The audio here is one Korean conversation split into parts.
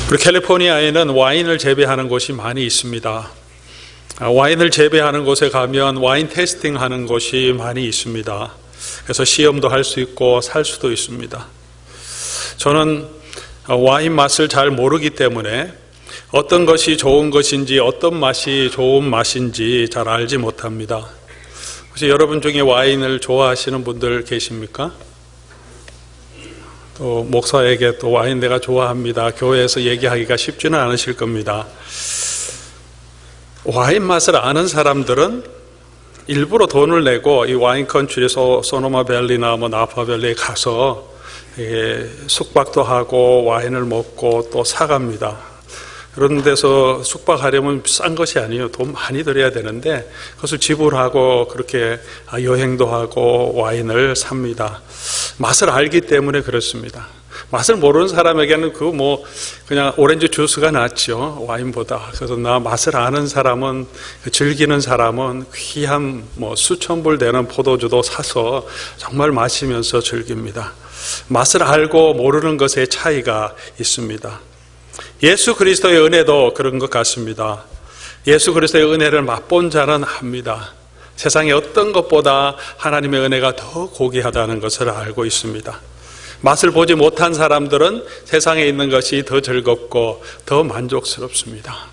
우리 캘리포니아에는 와인을 재배하는 곳이 많이 있습니다. 와인을 재배하는 곳에 가면 와인 테스팅 하는 곳이 많이 있습니다. 그래서 시험도 할 수 있고 살 수도 있습니다. 저는 와인 맛을 잘 모르기 때문에 어떤 것이 좋은 것인지 어떤 맛이 좋은 맛인지 잘 알지 못합니다. 혹시 여러분 중에 와인을 좋아하시는 분들 계십니까? 또 목사에게 또 와인 내가 좋아합니다. 교회에서 얘기하기가 쉽지는 않으실 겁니다. 와인 맛을 아는 사람들은 일부러 돈을 내고 이 와인 컨트리 소노마 밸리나 나파 밸리에 가서 숙박도 하고 와인을 먹고 또 사갑니다. 그런 데서 숙박하려면 싼 것이 아니에요. 돈 많이 들여야 되는데 그것을 지불하고 그렇게 여행도 하고 와인을 삽니다. 맛을 알기 때문에 그렇습니다. 맛을 모르는 사람에게는 그냥 오렌지 주스가 낫죠, 와인보다. 그래서 맛을 아는 사람은, 즐기는 사람은 귀한 수천 불 되는 포도주도 사서 정말 마시면서 즐깁니다. 맛을 알고 모르는 것의 차이가 있습니다. 예수 그리스도의 은혜도 그런 것 같습니다. 예수 그리스도의 은혜를 맛본 자는 압니다. 세상의 어떤 것보다 하나님의 은혜가 더 고귀하다는 것을 알고 있습니다. 맛을 보지 못한 사람들은 세상에 있는 것이 더 즐겁고 더 만족스럽습니다.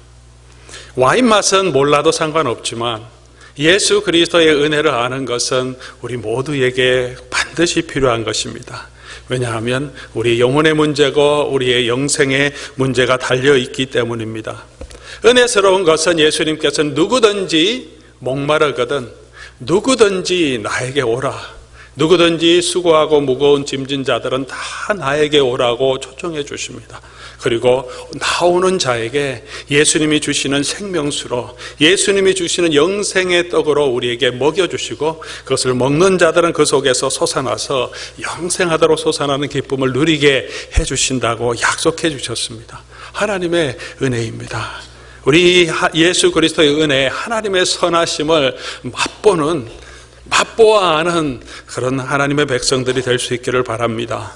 와인 맛은 몰라도 상관없지만 예수 그리스도의 은혜를 아는 것은 우리 모두에게 반드시 필요한 것입니다. 왜냐하면 우리 영혼의 문제고 우리의 영생의 문제가 달려있기 때문입니다. 은혜스러운 것은 예수님께서는 누구든지 목마르거든 누구든지 나에게 오라, 누구든지 수고하고 무거운 짐진 자들은 다 나에게 오라고 초청해 주십니다. 그리고 나오는 자에게 예수님이 주시는 생명수로, 예수님이 주시는 영생의 떡으로 우리에게 먹여주시고 그것을 먹는 자들은 그 속에서 솟아나서 영생하도록 솟아나는 기쁨을 누리게 해주신다고 약속해 주셨습니다. 하나님의 은혜입니다. 우리 예수 그리스도의 은혜, 하나님의 선하심을 맛보아 아는 그런 하나님의 백성들이 될 수 있기를 바랍니다.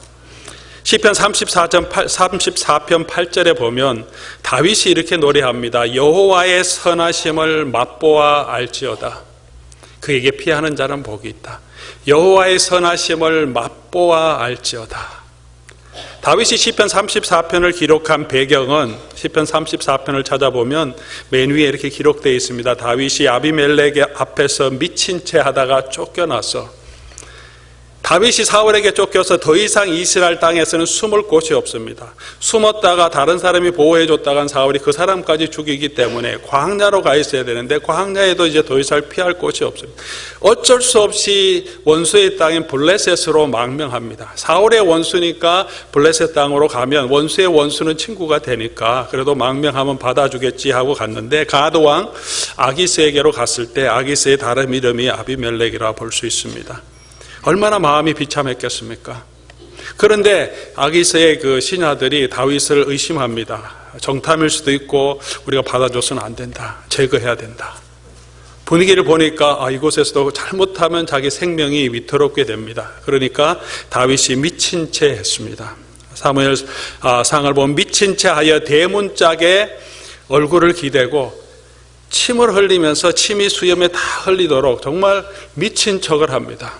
시편 34편 8절에 보면 다윗이 이렇게 노래합니다. 여호와의 선하심을 맛보아 알지어다. 그에게 피하는 자는 복이 있다. 여호와의 선하심을 맛보아 알지어다. 다윗이 시편 34편을 기록한 배경은 시편 34편을 찾아보면 맨 위에 이렇게 기록되어 있습니다. 다윗이 아비멜렉의 앞에서 미친 채 하다가 쫓겨나서, 다윗이 사울에게 쫓겨서 더 이상 이스라엘 땅에서는 숨을 곳이 없습니다. 숨었다가 다른 사람이 보호해줬다간 사울이 그 사람까지 죽이기 때문에 광야로 가 있어야 되는데 광야에도 이제 더 이상 피할 곳이 없습니다. 어쩔 수 없이 원수의 땅인 블레셋으로 망명합니다. 사울의 원수니까 블레셋 땅으로 가면 원수의 원수는 친구가 되니까 그래도 망명하면 받아주겠지 하고 갔는데 가드왕 아기스에게로 갔을 때 아기스의 다른 이름이 아비멜렉이라 볼 수 있습니다. 얼마나 마음이 비참했겠습니까? 그런데 아기스의 그 신하들이 다윗을 의심합니다. 정탐일 수도 있고 우리가 받아줘서는 안 된다, 제거해야 된다. 분위기를 보니까 이곳에서도 잘못하면 자기 생명이 위태롭게 됩니다. 그러니까 다윗이 미친 채 했습니다. 사무엘 상을 보면 미친 채 하여 대문짝에 얼굴을 기대고 침을 흘리면서 침이 수염에 다 흘리도록 정말 미친 척을 합니다.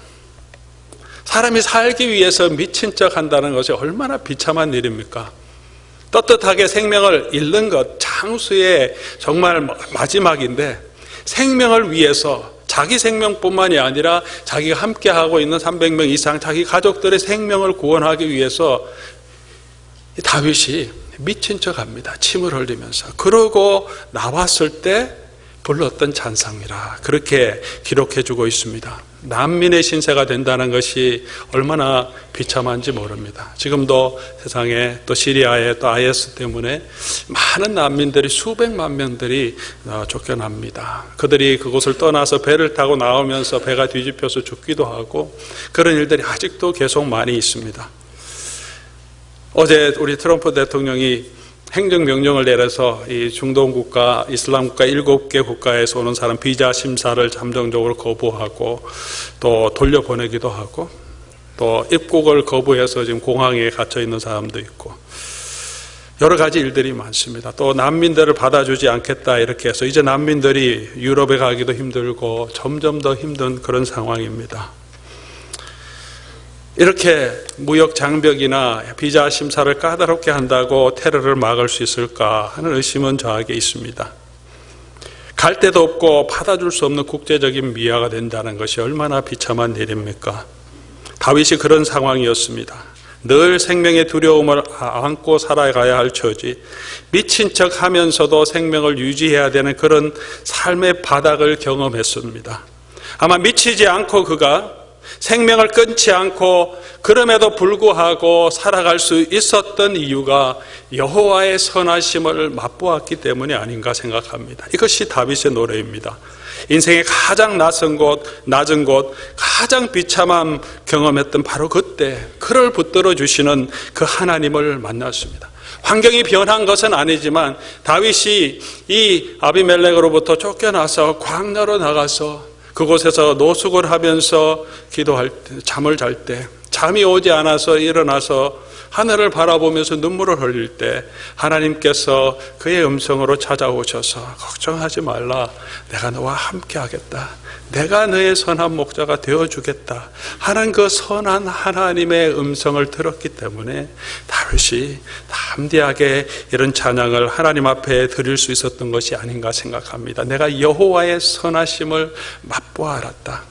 사람이 살기 위해서 미친 척 한다는 것이 얼마나 비참한 일입니까? 떳떳하게 생명을 잃는 것, 장수의 정말 마지막인데 생명을 위해서 자기 생명뿐만이 아니라 자기가 함께하고 있는 300명 이상 자기 가족들의 생명을 구원하기 위해서 다윗이 미친 척 합니다. 침을 흘리면서. 그러고 나왔을 때 불렀던 찬상이라 그렇게 기록해주고 있습니다. 난민의 신세가 된다는 것이 얼마나 비참한지 모릅니다. 지금도 세상에 또 시리아에 또 IS 때문에 많은 난민들이 수백만 명들이 쫓겨납니다. 그들이 그곳을 떠나서 배를 타고 나오면서 배가 뒤집혀서 죽기도 하고 그런 일들이 아직도 계속 많이 있습니다. 어제 우리 트럼프 대통령이 행정명령을 내려서 이 중동 국가, 이슬람 국가 7개 국가에서 오는 사람 비자 심사를 잠정적으로 거부하고 또 돌려보내기도 하고 또 입국을 거부해서 지금 공항에 갇혀 있는 사람도 있고 여러 가지 일들이 많습니다. 또 난민들을 받아주지 않겠다 이렇게 해서 이제 난민들이 유럽에 가기도 힘들고 점점 더 힘든 그런 상황입니다. 이렇게 무역 장벽이나 비자 심사를 까다롭게 한다고 테러를 막을 수 있을까 하는 의심은 저에게 있습니다. 갈 데도 없고 받아줄 수 없는 국제적인 미아가 된다는 것이 얼마나 비참한 일입니까? 다윗이 그런 상황이었습니다. 늘 생명의 두려움을 안고 살아가야 할 처지, 미친 척 하면서도 생명을 유지해야 되는 그런 삶의 바닥을 경험했습니다. 아마 미치지 않고 그가 생명을 끊지 않고 그럼에도 불구하고 살아갈 수 있었던 이유가 여호와의 선하심을 맛보았기 때문이 아닌가 생각합니다. 이것이 다윗의 노래입니다. 인생의 가장 낮은 곳, 가장 비참함 경험했던 바로 그때 그를 붙들어 주시는 그 하나님을 만났습니다. 환경이 변한 것은 아니지만 다윗이 이 아비멜렉으로부터 쫓겨나서 광야로 나가서 그곳에서 노숙을 하면서 기도할 때, 잠을 잘 때, 잠이 오지 않아서 일어나서 하늘을 바라보면서 눈물을 흘릴 때 하나님께서 그의 음성으로 찾아오셔서 걱정하지 말라, 내가 너와 함께 하겠다, 내가 너의 선한 목자가 되어주겠다 하는 그 선한 하나님의 음성을 들었기 때문에 다윗이 담대하게 이런 찬양을 하나님 앞에 드릴 수 있었던 것이 아닌가 생각합니다. 내가 여호와의 선하심을 맛보아 알았다.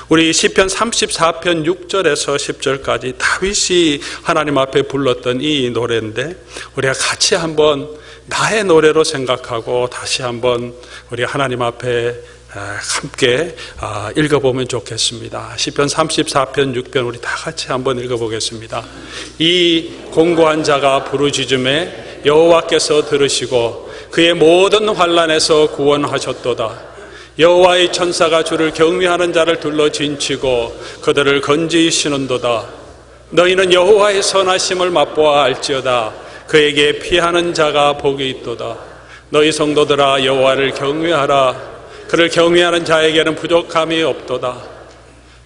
우리 시편 34편 6절에서 10절까지 다윗이 하나님 앞에 불렀던 이 노래인데 우리가 같이 한번 나의 노래로 생각하고 다시 한번 우리 하나님 앞에 함께 읽어보면 좋겠습니다. 시편 34편 6편 우리 다 같이 한번 읽어보겠습니다. 이 공고한 자가 부르짖음에 여호와께서 들으시고 그의 모든 환난에서 구원하셨도다. 여호와의 천사가 주를 경외하는 자를 둘러 진치고 그들을 건지시는도다. 너희는 여호와의 선하심을 맛보아 알지어다. 그에게 피하는 자가 복이 있도다. 너희 성도들아 여호와를 경외하라. 그를 경외하는 자에게는 부족함이 없도다.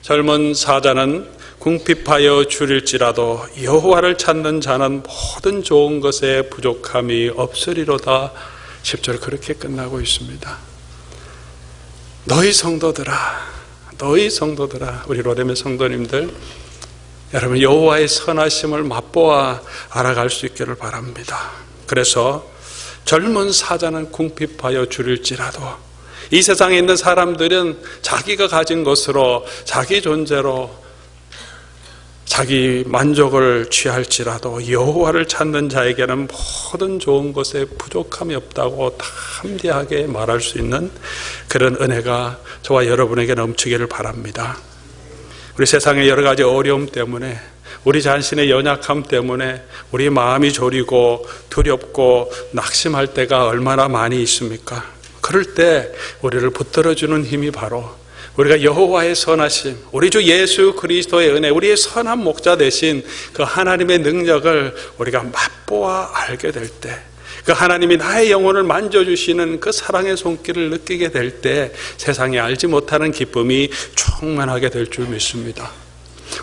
젊은 사자는 궁핍하여 줄일지라도 여호와를 찾는 자는 모든 좋은 것에 부족함이 없으리로다. 10절 그렇게 끝나고 있습니다. 너희 성도들아, 우리 로렘의 성도님들, 여러분 여호와의 선하심을 맛보아 알아갈 수 있기를 바랍니다. 그래서 젊은 사자는 궁핍하여 줄일지라도 이 세상에 있는 사람들은 자기가 가진 것으로 자기 존재로 자기 만족을 취할지라도 여호와를 찾는 자에게는 모든 좋은 것에 부족함이 없다고 담대하게 말할 수 있는 그런 은혜가 저와 여러분에게 넘치기를 바랍니다. 우리 세상의 여러 가지 어려움 때문에 우리 자신의 연약함 때문에 우리 마음이 저리고 두렵고 낙심할 때가 얼마나 많이 있습니까? 그럴 때 우리를 붙들어주는 힘이 바로 우리가 여호와의 선하심, 우리 주 예수 그리스도의 은혜, 우리의 선한 목자 되신 그 하나님의 능력을 우리가 맛보아 알게 될 때, 그 하나님이 나의 영혼을 만져주시는 그 사랑의 손길을 느끼게 될 때 세상에 알지 못하는 기쁨이 충만하게 될 줄 믿습니다.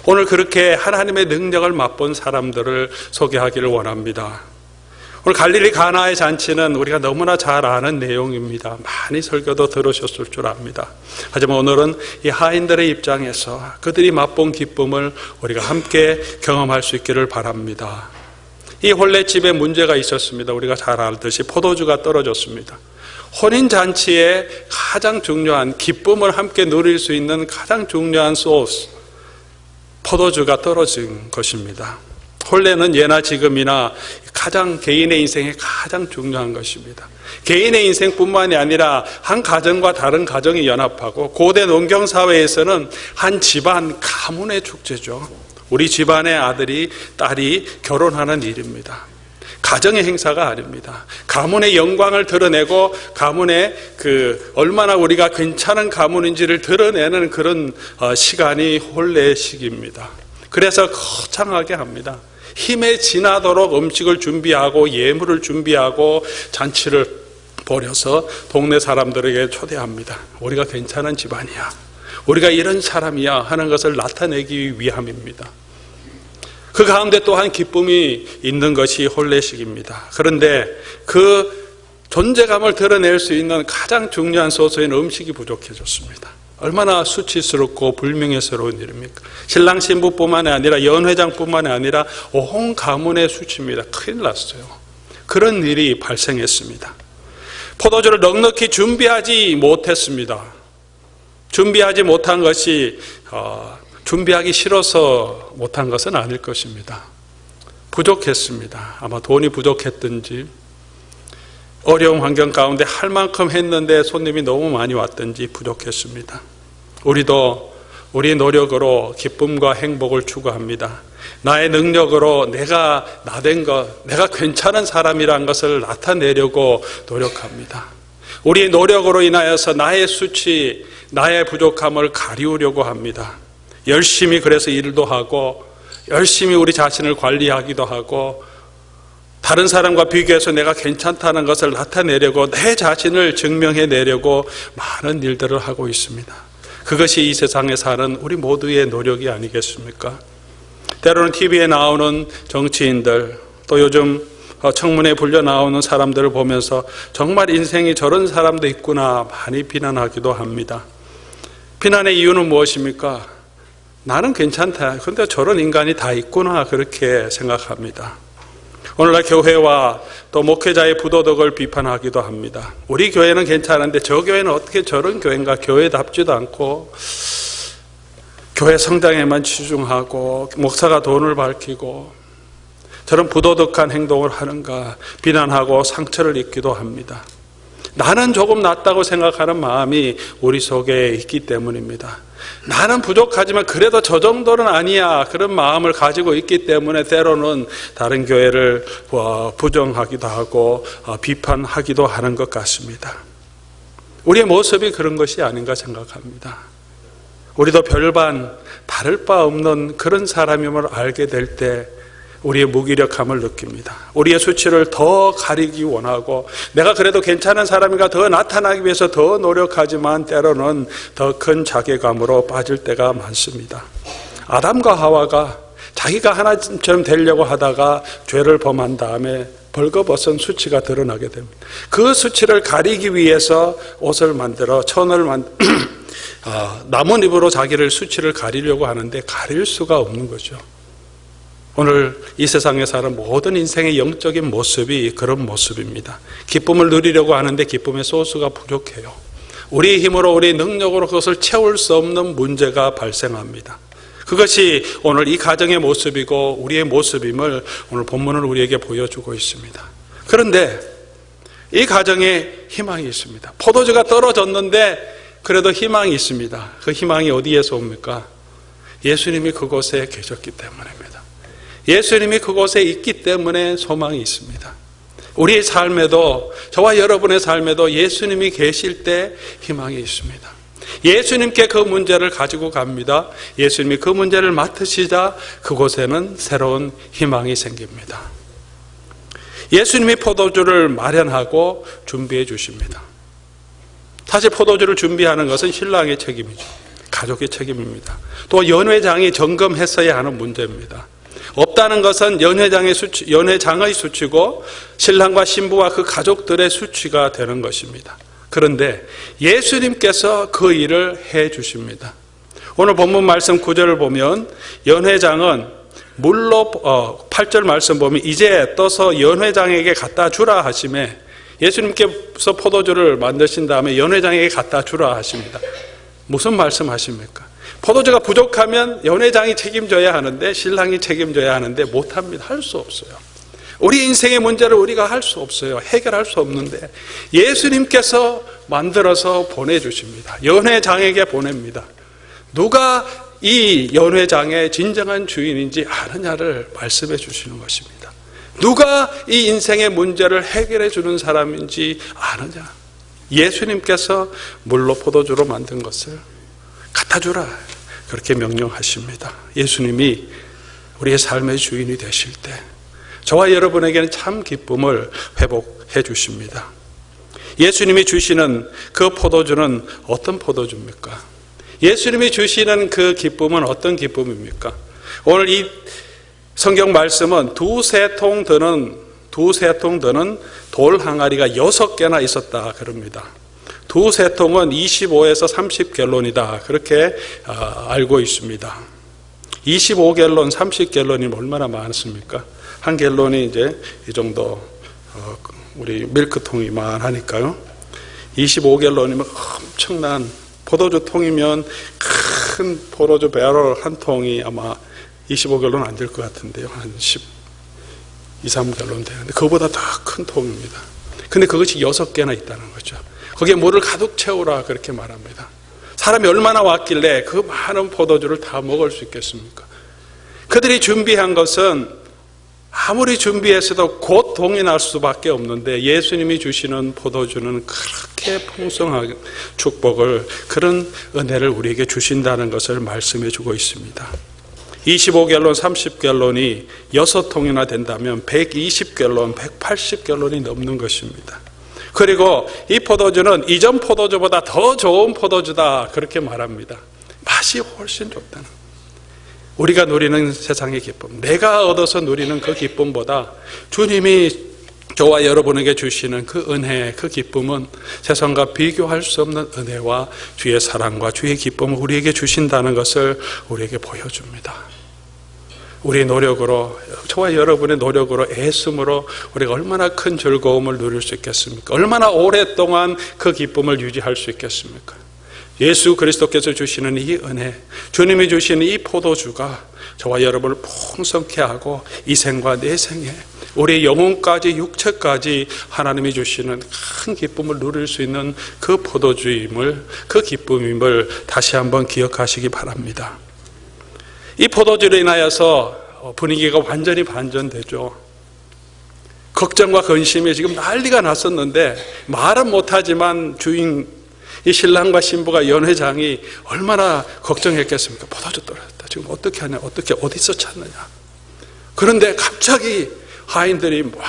오늘 그렇게 하나님의 능력을 맛본 사람들을 소개하기를 원합니다. 오늘 갈릴리 가나의 잔치는 우리가 너무나 잘 아는 내용입니다. 많이 설교도 들으셨을 줄 압니다. 하지만 오늘은 이 하인들의 입장에서 그들이 맛본 기쁨을 우리가 함께 경험할 수 있기를 바랍니다. 이 혼례집에 문제가 있었습니다. 우리가 잘 알듯이 포도주가 떨어졌습니다. 혼인잔치에 가장 중요한 기쁨을 함께 누릴 수 있는 가장 중요한 소스, 포도주가 떨어진 것입니다. 혼례는 예나 지금이나 가장 개인의 인생에 가장 중요한 것입니다. 개인의 인생뿐만이 아니라 한 가정과 다른 가정이 연합하고 고대 농경사회에서는 한 집안 가문의 축제죠. 우리 집안의 아들이 딸이 결혼하는 일입니다. 가정의 행사가 아닙니다. 가문의 영광을 드러내고 가문의 얼마나 우리가 괜찮은 가문인지를 드러내는 그런 시간이 혼례의 시기입니다. 그래서 거창하게 합니다. 힘에 지나도록 음식을 준비하고 예물을 준비하고 잔치를 벌여서 동네 사람들에게 초대합니다. 우리가 괜찮은 집안이야, 우리가 이런 사람이야 하는 것을 나타내기 위함입니다. 그 가운데 또한 기쁨이 있는 것이 혼례식입니다. 그런데 그 존재감을 드러낼 수 있는 가장 중요한 소소인 음식이 부족해졌습니다. 얼마나 수치스럽고 불명예스러운 일입니까? 신랑 신부뿐만 아니라 연회장뿐만 아니라 온 가문의 수치입니다. 큰일 났어요. 그런 일이 발생했습니다. 포도주를 넉넉히 준비하지 못했습니다. 준비하지 못한 것이 준비하기 싫어서 못한 것은 아닐 것입니다. 부족했습니다. 아마 돈이 부족했든지 어려운 환경 가운데 할 만큼 했는데 손님이 너무 많이 왔든지 부족했습니다. 우리도 우리 노력으로 기쁨과 행복을 추구합니다. 나의 능력으로 내가 나된 것, 내가 괜찮은 사람이란 것을 나타내려고 노력합니다. 우리의 노력으로 인하여서 나의 수치, 나의 부족함을 가리우려고 합니다. 열심히 그래서 일도 하고 열심히 우리 자신을 관리하기도 하고 다른 사람과 비교해서 내가 괜찮다는 것을 나타내려고 내 자신을 증명해내려고 많은 일들을 하고 있습니다. 그것이 이 세상에 사는 우리 모두의 노력이 아니겠습니까? 때로는 TV에 나오는 정치인들, 또 요즘 청문회에 불려 나오는 사람들을 보면서 정말 인생이 저런 사람도 있구나 많이 비난하기도 합니다. 비난의 이유는 무엇입니까? 나는 괜찮다. 그런데 저런 인간이 다 있구나 그렇게 생각합니다. 오늘날 교회와 또 목회자의 부도덕을 비판하기도 합니다. 우리 교회는 괜찮은데 저 교회는 어떻게 저런 교회인가? 교회답지도 않고 교회 성당에만 치중하고 목사가 돈을 밝히고 저런 부도덕한 행동을 하는가 비난하고 상처를 입기도 합니다. 나는 조금 낫다고 생각하는 마음이 우리 속에 있기 때문입니다. 나는 부족하지만 그래도 저 정도는 아니야 그런 마음을 가지고 있기 때문에 때로는 다른 교회를 부정하기도 하고 비판하기도 하는 것 같습니다. 우리의 모습이 그런 것이 아닌가 생각합니다. 우리도 별반 다를 바 없는 그런 사람임을 알게 될 때 우리의 무기력함을 느낍니다. 우리의 수치를 더 가리기 원하고 내가 그래도 괜찮은 사람인가 더 나타나기 위해서 더 노력하지만 때로는 더 큰 자괴감으로 빠질 때가 많습니다. 아담과 하와가 자기가 하나님처럼 되려고 하다가 죄를 범한 다음에 벌거벗은 수치가 드러나게 됩니다. 그 수치를 가리기 위해서 옷을 만들어 천을 나뭇잎으로 자기를 수치를 가리려고 하는데 가릴 수가 없는 거죠. 오늘 이 세상에 사는 모든 인생의 영적인 모습이 그런 모습입니다. 기쁨을 누리려고 하는데 기쁨의 소스가 부족해요. 우리의 힘으로 우리의 능력으로 그것을 채울 수 없는 문제가 발생합니다. 그것이 오늘 이 가정의 모습이고 우리의 모습임을 오늘 본문은 우리에게 보여주고 있습니다. 그런데 이 가정에 희망이 있습니다. 포도주가 떨어졌는데 그래도 희망이 있습니다. 그 희망이 어디에서 옵니까? 예수님이 그곳에 계셨기 때문입니다. 예수님이 그곳에 있기 때문에 소망이 있습니다. 우리의 삶에도 저와 여러분의 삶에도 예수님이 계실 때 희망이 있습니다. 예수님께 그 문제를 가지고 갑니다. 예수님이 그 문제를 맡으시자 그곳에는 새로운 희망이 생깁니다. 예수님이 포도주를 마련하고 준비해 주십니다. 사실 포도주를 준비하는 것은 신랑의 책임이죠. 가족의 책임입니다. 또 연회장이 점검했어야 하는 문제입니다. 없다는 것은 연회장의 수치고 신랑과 신부와 그 가족들의 수치가 되는 것입니다. 그런데 예수님께서 그 일을 해 주십니다. 오늘 본문 말씀 9절을 보면 연회장은 물로 8절 말씀 보면 이제 떠서 연회장에게 갖다 주라 하시매 예수님께서 포도주를 만드신 다음에 연회장에게 갖다 주라 하십니다. 무슨 말씀하십니까? 포도주가 부족하면 연회장이 책임져야 하는데 신랑이 책임져야 하는데 못합니다. 할 수 없어요. 우리 인생의 문제를 우리가 할 수 없어요. 해결할 수 없는데 예수님께서 만들어서 보내주십니다. 연회장에게 보냅니다. 누가 이 연회장의 진정한 주인인지 아느냐를 말씀해 주시는 것입니다. 누가 이 인생의 문제를 해결해 주는 사람인지 아느냐. 예수님께서 물로 포도주로 만든 것을 갖다 주라 그렇게 명령하십니다. 예수님이 우리의 삶의 주인이 되실 때 저와 여러분에게는 참 기쁨을 회복해 주십니다. 예수님이 주시는 그 포도주는 어떤 포도주입니까? 예수님이 주시는 그 기쁨은 어떤 기쁨입니까? 오늘 이 성경 말씀은 두세 통 드는 돌 항아리가 6개나 있었다 그럽니다. 두세 통은 25에서 30갤론이다 그렇게 알고 있습니다. 25갤론, 30갤론이면 얼마나 많습니까? 한 갤론이 이제 이 정도 우리 밀크통이만 하니까요. 25갤론이면 엄청난, 포도주 통이면 큰 포도주 배럴 한 통이 아마 25갤론 안 될 것 같은데요. 한 10, 2, 3갤론 되는데 그거보다 더 큰 통입니다. 근데 그것이 6개나 있다는 거죠. 거기에 물을 가득 채우라 그렇게 말합니다. 사람이 얼마나 왔길래 그 많은 포도주를 다 먹을 수 있겠습니까? 그들이 준비한 것은 아무리 준비했어도 곧 동이 날 수밖에 없는데 예수님이 주시는 포도주는 그렇게 풍성한 축복을, 그런 은혜를 우리에게 주신다는 것을 말씀해 주고 있습니다. 25갤론, 30갤론이 6통이나 된다면 120갤론, 180갤론이 넘는 것입니다. 그리고 이 포도주는 이전 포도주보다 더 좋은 포도주다 그렇게 말합니다. 맛이 훨씬 좋다는, 우리가 누리는 세상의 기쁨, 내가 얻어서 누리는 그 기쁨보다 주님이 저와 여러분에게 주시는 그 은혜, 그 기쁨은 세상과 비교할 수 없는 은혜와 주의 사랑과 주의 기쁨을 우리에게 주신다는 것을 우리에게 보여줍니다. 우리의 노력으로, 저와 여러분의 노력으로, 애씀으로 우리가 얼마나 큰 즐거움을 누릴 수 있겠습니까? 얼마나 오랫동안 그 기쁨을 유지할 수 있겠습니까? 예수 그리스도께서 주시는 이 은혜, 주님이 주시는 이 포도주가 저와 여러분을 풍성케 하고 이 생과 내생에 우리의 영혼까지 육체까지 하나님이 주시는 큰 기쁨을 누릴 수 있는 그 포도주임을, 그 기쁨임을 다시 한번 기억하시기 바랍니다. 이 포도주로 인하여서 분위기가 완전히 반전되죠. 걱정과 근심이 지금 난리가 났었는데 말은 못하지만 이 신랑과 신부가, 연회장이 얼마나 걱정했겠습니까? 포도주 떨어졌다. 지금 어떻게 하냐? 어디서 찾느냐? 그런데 갑자기 하인들이 막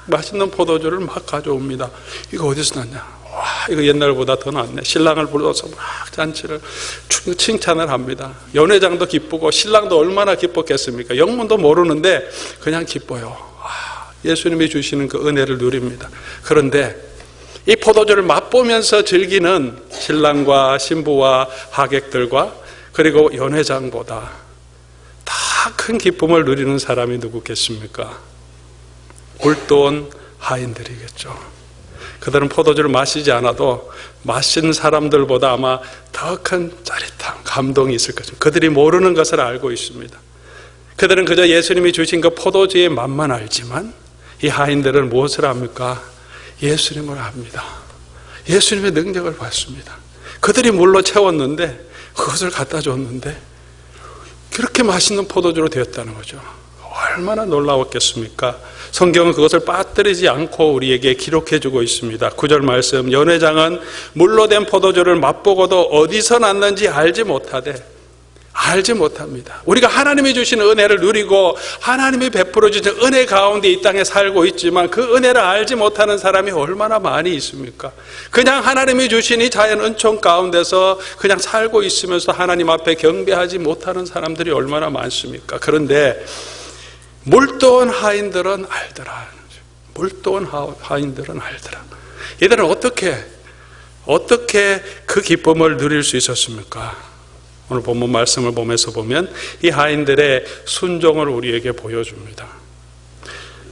맛있는 포도주를 막 가져옵니다. 이거 어디서 났냐? 와, 이거 옛날보다 더 낫네. 신랑을 불러서 막 잔치를 칭찬을 합니다. 연회장도 기쁘고 신랑도 얼마나 기뻤겠습니까? 영문도 모르는데 그냥 기뻐요. 예수님이 주시는 그 은혜를 누립니다. 그런데 이 포도주를 맛보면서 즐기는 신랑과 신부와 하객들과 그리고 연회장보다 다 큰 기쁨을 누리는 사람이 누구겠습니까? 물돈 하인들이겠죠. 그들은 포도주를 마시지 않아도 마신 사람들보다 아마 더 큰 짜릿함, 감동이 있을 것입니다. 그들이 모르는 것을 알고 있습니다. 그들은 그저 예수님이 주신 그 포도주의 맛만 알지만 이 하인들은 무엇을 합니까? 예수님을 압니다. 예수님의 능력을 받습니다. 그들이 물로 채웠는데, 그것을 갖다 줬는데 그렇게 맛있는 포도주로 되었다는 거죠. 얼마나 놀라웠겠습니까? 성경은 그것을 빠뜨리지 않고 우리에게 기록해주고 있습니다. 9절 말씀, 연회장은 물로 된 포도주를 맛보고도 어디서 났는지 알지 못합니다. 우리가 하나님이 주시는 은혜를 누리고 하나님이 베풀어 주신 은혜 가운데 이 땅에 살고 있지만 그 은혜를 알지 못하는 사람이 얼마나 많이 있습니까? 그냥 하나님이 주신 이 자연 은총 가운데서 그냥 살고 있으면서 하나님 앞에 경배하지 못하는 사람들이 얼마나 많습니까? 그런데 물도원 하인들은 알더라. 얘들은 어떻게 그 기쁨을 누릴 수 있었습니까? 오늘 본문 말씀을 보면서 보면 이 하인들의 순종을 우리에게 보여줍니다.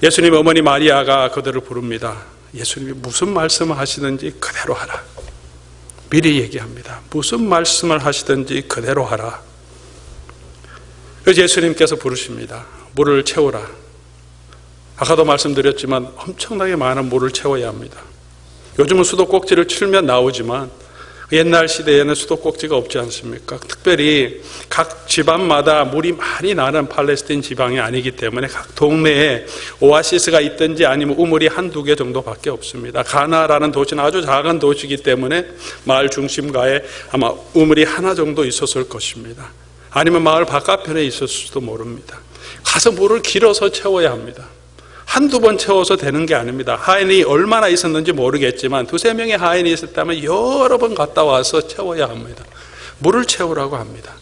예수님 어머니 마리아가 그들을 부릅니다. 예수님이 무슨 말씀을 하시든지 그대로 하라. 미리 얘기합니다. 무슨 말씀을 하시든지 그대로 하라. 그래서 예수님께서 부르십니다. 물을 채우라. 아까도 말씀드렸지만 엄청나게 많은 물을 채워야 합니다. 요즘은 수도꼭지를 틀면 나오지만 옛날 시대에는 수도꼭지가 없지 않습니까? 특별히 각 지방마다 물이 많이 나는 팔레스틴 지방이 아니기 때문에 각 동네에 오아시스가 있든지 아니면 우물이 한두 개 정도밖에 없습니다. 가나라는 도시는 아주 작은 도시이기 때문에 마을 중심가에 아마 우물이 하나 정도 있었을 것입니다. 아니면 마을 바깥편에 있었을 수도 모릅니다. 가서 물을 길어서 채워야 합니다. 한두 번 채워서 되는 게 아닙니다. 하인이 얼마나 있었는지 모르겠지만 두세 명의 하인이 있었다면 여러 번 갔다 와서 채워야 합니다. 물을 채우라고 합니다.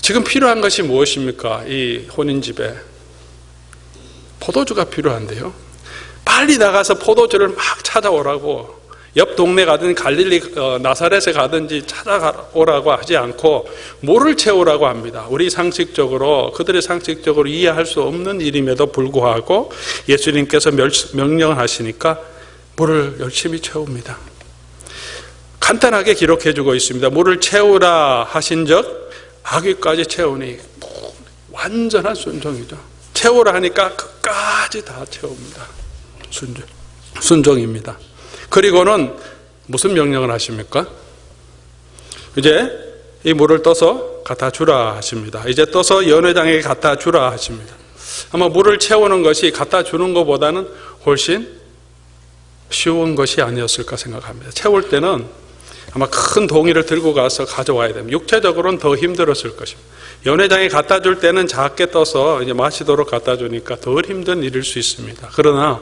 지금 필요한 것이 무엇입니까? 이 혼인집에 포도주가 필요한데요. 빨리 나가서 포도주를 막 찾아오라고, 옆 동네 가든 갈릴리 나사렛에 가든지 찾아오라고 하지 않고 물을 채우라고 합니다. 우리 상식적으로, 그들의 상식적으로 이해할 수 없는 일임에도 불구하고 예수님께서 명령을 하시니까 물을 열심히 채웁니다. 간단하게 기록해 주고 있습니다. 물을 채우라 하신 적 아귀까지 채우니 완전한 순종이죠. 채우라 하니까 끝까지 다 채웁니다. 순종입니다. 그리고는 무슨 명령을 하십니까? 이제 이 물을 떠서 갖다 주라 하십니다. 이제 떠서 연회장에게 갖다 주라 하십니다. 아마 물을 채우는 것이 갖다 주는 것보다는 훨씬 쉬운 것이 아니었을까 생각합니다. 채울 때는 아마 큰 동이를 들고 가서 가져와야 됩니다. 육체적으로는 더 힘들었을 것입니다. 연회장에 갖다 줄 때는 작게 떠서 이제 마시도록 갖다 주니까 덜 힘든 일일 수 있습니다. 그러나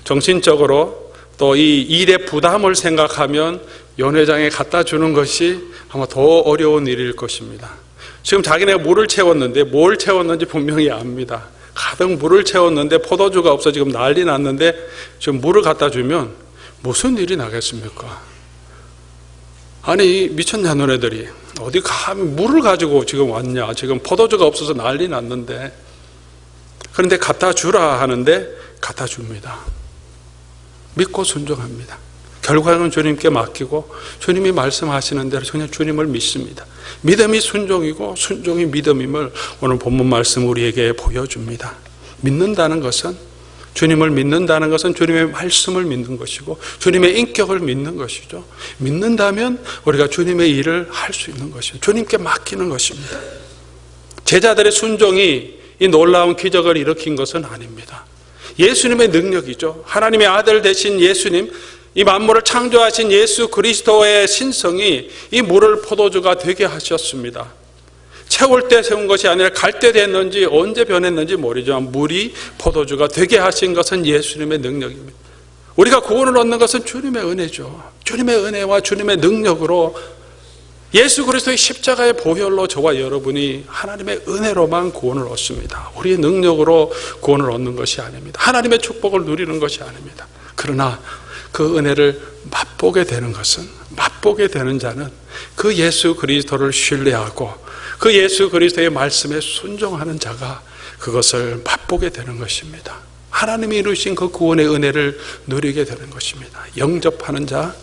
정신적으로 또 이 일의 부담을 생각하면 연회장에 갖다 주는 것이 아마 더 어려운 일일 것입니다. 지금 자기네가 물을 채웠는데 뭘 채웠는지 분명히 압니다. 가득 물을 채웠는데 포도주가 없어 지금 난리 났는데 지금 물을 갖다 주면 무슨 일이 나겠습니까? 아니, 미쳤냐 너네들이. 어디 감히 물을 가지고 지금 왔냐. 지금 포도주가 없어서 난리 났는데. 그런데 갖다 주라 하는데 갖다 줍니다. 믿고 순종합니다. 결과는 주님께 맡기고 주님이 말씀하시는 대로 그냥 주님을 믿습니다. 믿음이 순종이고 순종이 믿음임을 오늘 본문 말씀 우리에게 보여줍니다. 믿는다는 것은, 주님을 믿는다는 것은 주님의 말씀을 믿는 것이고 주님의 인격을 믿는 것이죠. 믿는다면 우리가 주님의 일을 할 수 있는 것이죠. 주님께 맡기는 것입니다. 제자들의 순종이 이 놀라운 기적을 일으킨 것은 아닙니다. 예수님의 능력이죠. 하나님의 아들 되신 예수님, 이 만물을 창조하신 예수 그리스도의 신성이 이 물을 포도주가 되게 하셨습니다. 채울 때 세운 것이 아니라 갈 때 됐는지 언제 변했는지 모르지만 물이 포도주가 되게 하신 것은 예수님의 능력입니다. 우리가 구원을 얻는 것은 주님의 은혜죠. 주님의 은혜와 주님의 능력으로 예수 그리스도의 십자가의 보혈로 저와 여러분이 하나님의 은혜로만 구원을 얻습니다. 우리의 능력으로 구원을 얻는 것이 아닙니다. 하나님의 축복을 누리는 것이 아닙니다. 그러나 그 은혜를 맛보게 되는 것은, 맛보게 되는 자는 그 예수 그리스도를 신뢰하고 그 예수 그리스도의 말씀에 순종하는 자가 그것을 맛보게 되는 것입니다. 하나님이 이루신 그 구원의 은혜를 누리게 되는 것입니다. 영접하는 자,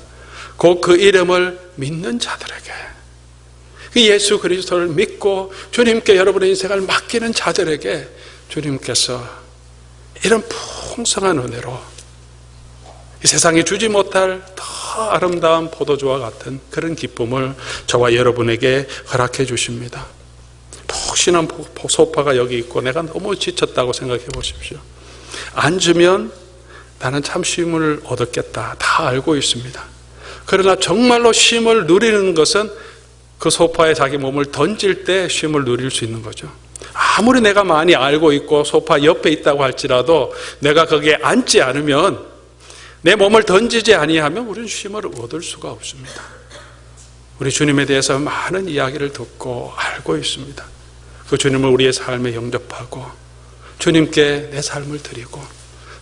곧 그 이름을 믿는 자들에게, 그 예수 그리스도를 믿고 주님께 여러분의 인생을 맡기는 자들에게 주님께서 이런 풍성한 은혜로 이 세상이 주지 못할 더 아름다운 포도주와 같은 그런 기쁨을 저와 여러분에게 허락해 주십니다. 푹신한 소파가 여기 있고 내가 너무 지쳤다고 생각해 보십시오. 앉으면 나는 참 쉼을 얻었겠다, 다 알고 있습니다. 그러나 정말로 쉼을 누리는 것은 그 소파에 자기 몸을 던질 때 쉼을 누릴 수 있는 거죠. 아무리 내가 많이 알고 있고 소파 옆에 있다고 할지라도 내가 거기에 앉지 않으면, 내 몸을 던지지 아니하면 우리는 쉼을 얻을 수가 없습니다. 우리 주님에 대해서 많은 이야기를 듣고 알고 있습니다. 그 주님을 우리의 삶에 영접하고 주님께 내 삶을 드리고,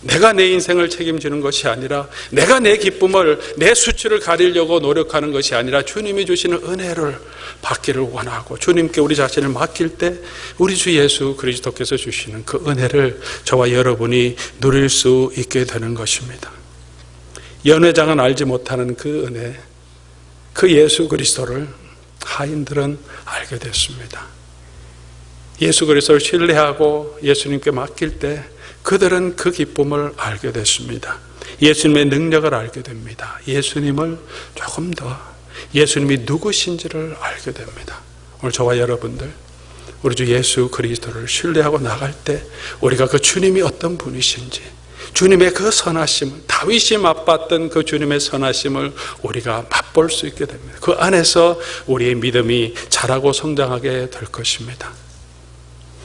내가 내 인생을 책임지는 것이 아니라, 내가 내 기쁨을, 내 수치를 가리려고 노력하는 것이 아니라 주님이 주시는 은혜를 받기를 원하고 주님께 우리 자신을 맡길 때 우리 주 예수 그리스도께서 주시는 그 은혜를 저와 여러분이 누릴 수 있게 되는 것입니다. 연회장은 알지 못하는 그 은혜, 그 예수 그리스도를 하인들은 알게 됐습니다. 예수 그리스도를 신뢰하고 예수님께 맡길 때 그들은 그 기쁨을 알게 됐습니다. 예수님의 능력을 알게 됩니다. 예수님을 조금 더, 예수님이 누구신지를 알게 됩니다. 오늘 저와 여러분들, 우리 주 예수 그리스도를 신뢰하고 나갈 때 우리가 그 주님이 어떤 분이신지, 주님의 그 선하심을, 다윗이 맛봤던 그 주님의 선하심을 우리가 맛볼 수 있게 됩니다. 그 안에서 우리의 믿음이 자라고 성장하게 될 것입니다.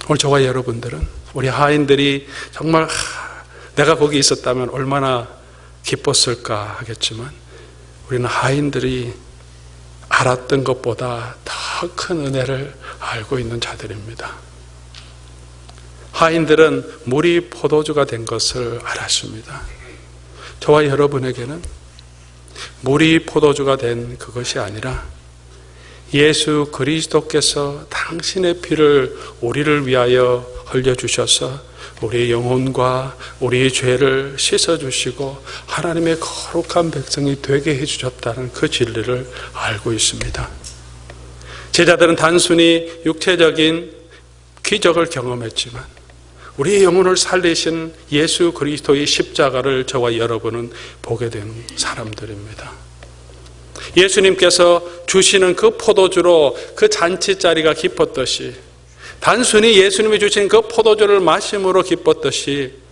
오늘 저와 여러분들은, 우리 하인들이 정말 내가 거기 있었다면 얼마나 기뻤을까 하겠지만, 우리는 하인들이 알았던 것보다 더 큰 은혜를 알고 있는 자들입니다. 하인들은 물이 포도주가 된 것을 알았습니다. 저와 여러분에게는 물이 포도주가 된 그것이 아니라 예수 그리스도께서 당신의 피를 우리를 위하여 흘려주셔서 우리의 영혼과 우리의 죄를 씻어주시고 하나님의 거룩한 백성이 되게 해주셨다는 그 진리를 알고 있습니다. 제자들은 단순히 육체적인 기적을 경험했지만 우리의 영혼을 살리신 예수 그리스도의 십자가를 저와 여러분은 보게 된 사람들입니다. 예수님께서 주시는 그 포도주로 그 잔치자리가 기뻤듯이, 단순히 예수님이 주신 그 포도주를 마심으로 기뻤듯이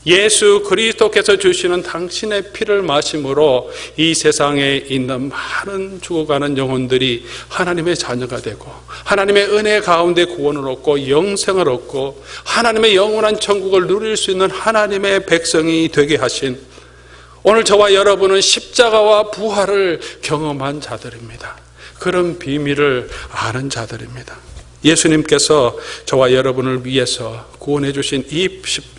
예수 그리스도께서 주시는 당신의 피를 마심으로 이 세상에 있는 많은 죽어가는 영혼들이 하나님의 자녀가 되고 하나님의 은혜 가운데 구원을 얻고 영생을 얻고 하나님의 영원한 천국을 누릴 수 있는 하나님의 백성이 되게 하신, 오늘 저와 여러분은 십자가와 부활을 경험한 자들입니다. 그런 비밀을 아는 자들입니다. 예수님께서 저와 여러분을 위해서 구원해 주신 이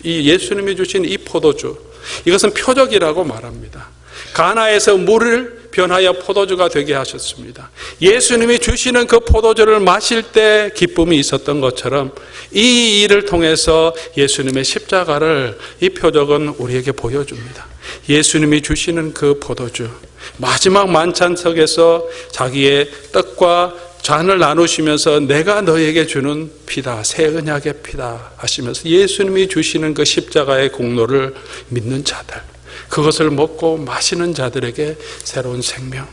예수님이 주신 이 포도주, 이것은 표적이라고 말합니다. 가나에서 물을 변하여 포도주가 되게 하셨습니다. 예수님이 주시는 그 포도주를 마실 때 기쁨이 있었던 것처럼 이 일을 통해서 예수님의 십자가를, 이 표적은 우리에게 보여줍니다. 예수님이 주시는 그 포도주, 마지막 만찬석에서 자기의 떡과 잔을 나누시면서 내가 너에게 주는 피다, 새 언약의 피다 하시면서 예수님이 주시는 그 십자가의 공로를 믿는 자들, 그것을 먹고 마시는 자들에게 새로운 생명,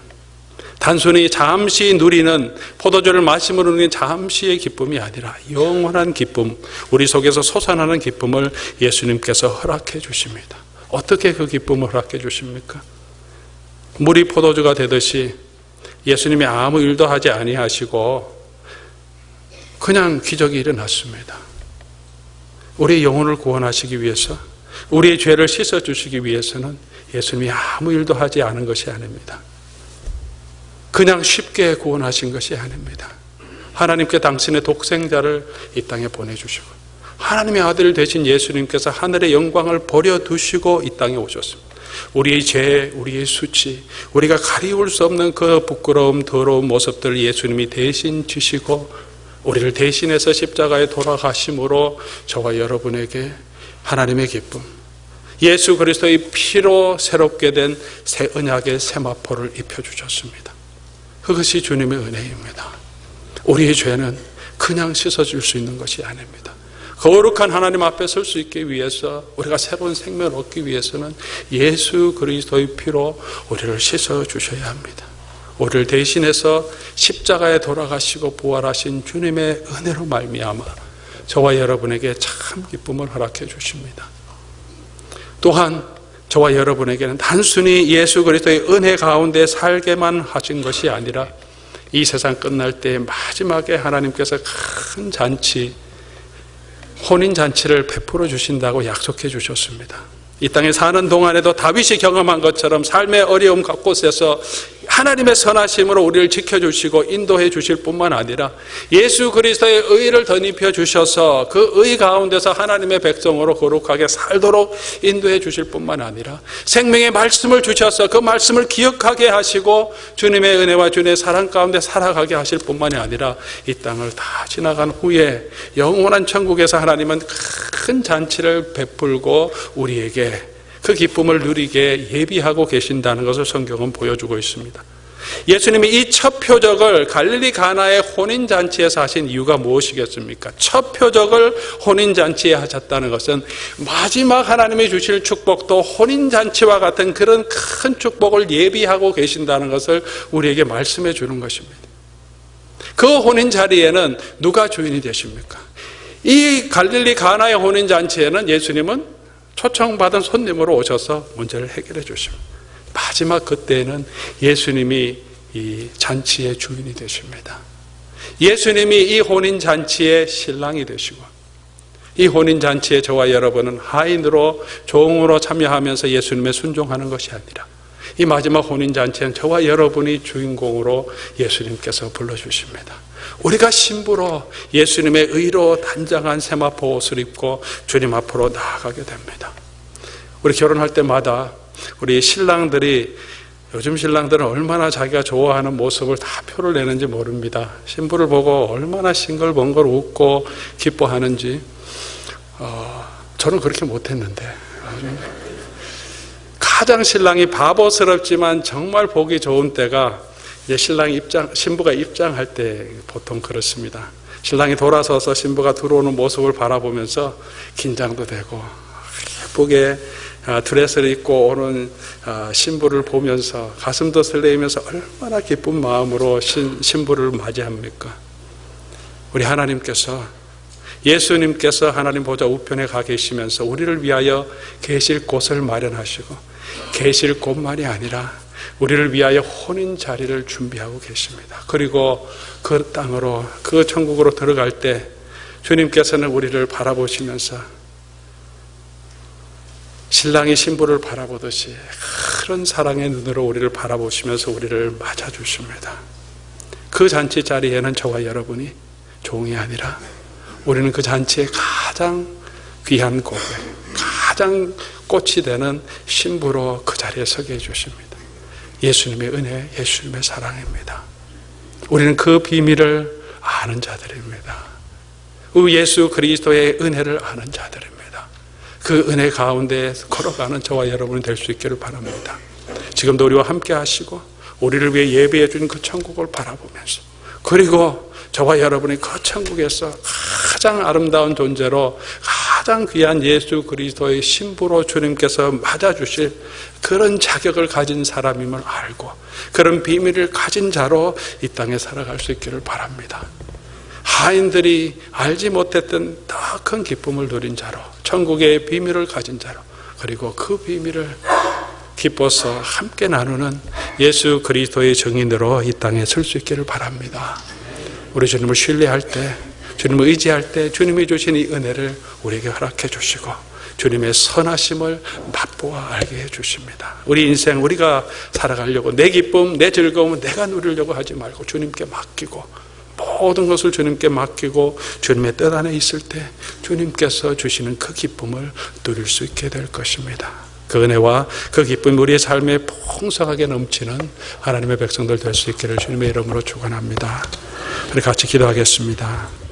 단순히 잠시 누리는, 포도주를 마심으로 누리는 잠시의 기쁨이 아니라 영원한 기쁨, 우리 속에서 솟아나는 기쁨을 예수님께서 허락해 주십니다. 어떻게 그 기쁨을 허락해 주십니까? 물이 포도주가 되듯이 예수님이 아무 일도 하지 아니하시고 그냥 기적이 일어났습니다. 우리의 영혼을 구원하시기 위해서, 우리의 죄를 씻어주시기 위해서는 예수님이 아무 일도 하지 않은 것이 아닙니다. 그냥 쉽게 구원하신 것이 아닙니다. 하나님께 당신의 독생자를 이 땅에 보내주시고 하나님의 아들 되신 예수님께서 하늘의 영광을 버려두시고 이 땅에 오셨습니다. 우리의 죄, 우리의 수치, 우리가 가리울 수 없는 그 부끄러움, 더러운 모습들을 예수님이 대신 지시고 우리를 대신해서 십자가에 돌아가심으로 저와 여러분에게 하나님의 기쁨, 예수 그리스도의 피로 새롭게 된 새 언약의 세마포를 입혀주셨습니다. 그것이 주님의 은혜입니다. 우리의 죄는 그냥 씻어줄 수 있는 것이 아닙니다. 거룩한 하나님 앞에 설 수 있기 위해서, 우리가 새로운 생명을 얻기 위해서는 예수 그리스도의 피로 우리를 씻어주셔야 합니다. 우리를 대신해서 십자가에 돌아가시고 부활하신 주님의 은혜로 말미암아 저와 여러분에게 참 기쁨을 허락해 주십니다. 또한 저와 여러분에게는 단순히 예수 그리스도의 은혜 가운데 살게만 하신 것이 아니라 이 세상 끝날 때 마지막에 하나님께서 큰 잔치, 혼인잔치를 베풀어 주신다고 약속해 주셨습니다. 이 땅에 사는 동안에도 다윗이 경험한 것처럼 삶의 어려움 곳곳에서 하나님의 선하심으로 우리를 지켜주시고 인도해 주실 뿐만 아니라 예수 그리스도의 의를 덧입혀 주셔서 그 의 가운데서 하나님의 백성으로 거룩하게 살도록 인도해 주실 뿐만 아니라 생명의 말씀을 주셔서 그 말씀을 기억하게 하시고 주님의 은혜와 주님의 사랑 가운데 살아가게 하실 뿐만이 아니라 이 땅을 다 지나간 후에 영원한 천국에서 하나님은 큰 잔치를 베풀고 우리에게 그 기쁨을 누리게 예비하고 계신다는 것을 성경은 보여주고 있습니다. 예수님이 이 첫 표적을 갈릴리 가나의 혼인잔치에서 하신 이유가 무엇이겠습니까? 첫 표적을 혼인잔치에 하셨다는 것은 마지막 하나님이 주실 축복도 혼인잔치와 같은 그런 큰 축복을 예비하고 계신다는 것을 우리에게 말씀해 주는 것입니다. 그 혼인자리에는 누가 주인이 되십니까? 이 갈릴리 가나의 혼인잔치에는 예수님은 초청받은 손님으로 오셔서 문제를 해결해 주십니다. 마지막 그때에는 예수님이 이 잔치의 주인이 되십니다. 예수님이 이 혼인잔치의 신랑이 되시고 이 혼인잔치에 저와 여러분은 하인으로 종으로 참여하면서 예수님의 순종하는 것이 아니라 이 마지막 혼인잔치는 저와 여러분이 주인공으로 예수님께서 불러주십니다. 우리가 신부로 예수님의 의로 단장한 세마포 옷을 입고 주님 앞으로 나아가게 됩니다. 우리 결혼할 때마다 우리 신랑들이, 요즘 신랑들은 얼마나 자기가 좋아하는 모습을 다 표를 내는지 모릅니다. 신부를 보고 얼마나 싱글벙글 웃고 기뻐하는지. 저는 그렇게 못했는데, 가장 신랑이 바보스럽지만 정말 보기 좋은 때가 이제 신부가 입장할 때 보통 그렇습니다. 신랑이 돌아서서 신부가 들어오는 모습을 바라보면서 긴장도 되고, 예쁘게 드레스를 입고 오는 신부를 보면서 가슴도 설레이면서 얼마나 기쁜 마음으로 신부를 맞이합니까? 우리 하나님께서, 예수님께서 하나님 보좌 우편에 가 계시면서 우리를 위하여 계실 곳을 마련하시고, 계실 곳만이 아니라 우리를 위하여 혼인 자리를 준비하고 계십니다. 그리고 그 땅으로, 그 천국으로 들어갈 때 주님께서는 우리를 바라보시면서 신랑이 신부를 바라보듯이 그런 사랑의 눈으로 우리를 바라보시면서 우리를 맞아주십니다. 그 잔치 자리에는 저와 여러분이 종이 아니라 우리는 그 잔치의 가장 귀한 고백, 가장 꽃이 되는 신부로 그 자리에 서게 해주십니다. 예수님의 은혜, 예수님의 사랑입니다. 우리는 그 비밀을 아는 자들입니다. 예수 그리스도의 은혜를 아는 자들입니다. 그 은혜 가운데 걸어가는 저와 여러분이 될 수 있기를 바랍니다. 지금도 우리와 함께 하시고 우리를 위해 예배해 준 그 천국을 바라보면서, 그리고 저와 여러분이 그 천국에서 가장 아름다운 존재로 가장 귀한 예수 그리스도의 신부로 주님께서 맞아주실 그런 자격을 가진 사람임을 알고 그런 비밀을 가진 자로 이 땅에 살아갈 수 있기를 바랍니다. 하인들이 알지 못했던 더 큰 기쁨을 누린 자로, 천국의 비밀을 가진 자로, 그리고 그 비밀을 기뻐서 함께 나누는 예수 그리스도의 증인으로 이 땅에 설 수 있기를 바랍니다. 우리 주님을 신뢰할 때, 주님을 의지할 때 주님이 주신 이 은혜를 우리에게 허락해 주시고 주님의 선하심을 맛보아 알게 해 주십니다. 우리 인생 우리가 살아가려고 내 기쁨, 내 즐거움은 내가 누리려고 하지 말고 주님께 맡기고, 모든 것을 주님께 맡기고 주님의 뜻 안에 있을 때 주님께서 주시는 그 기쁨을 누릴 수 있게 될 것입니다. 그 은혜와 그 기쁨이 우리의 삶에 풍성하게 넘치는 하나님의 백성들 될 수 있기를 주님의 이름으로 축원합니다. 우리 같이 기도하겠습니다.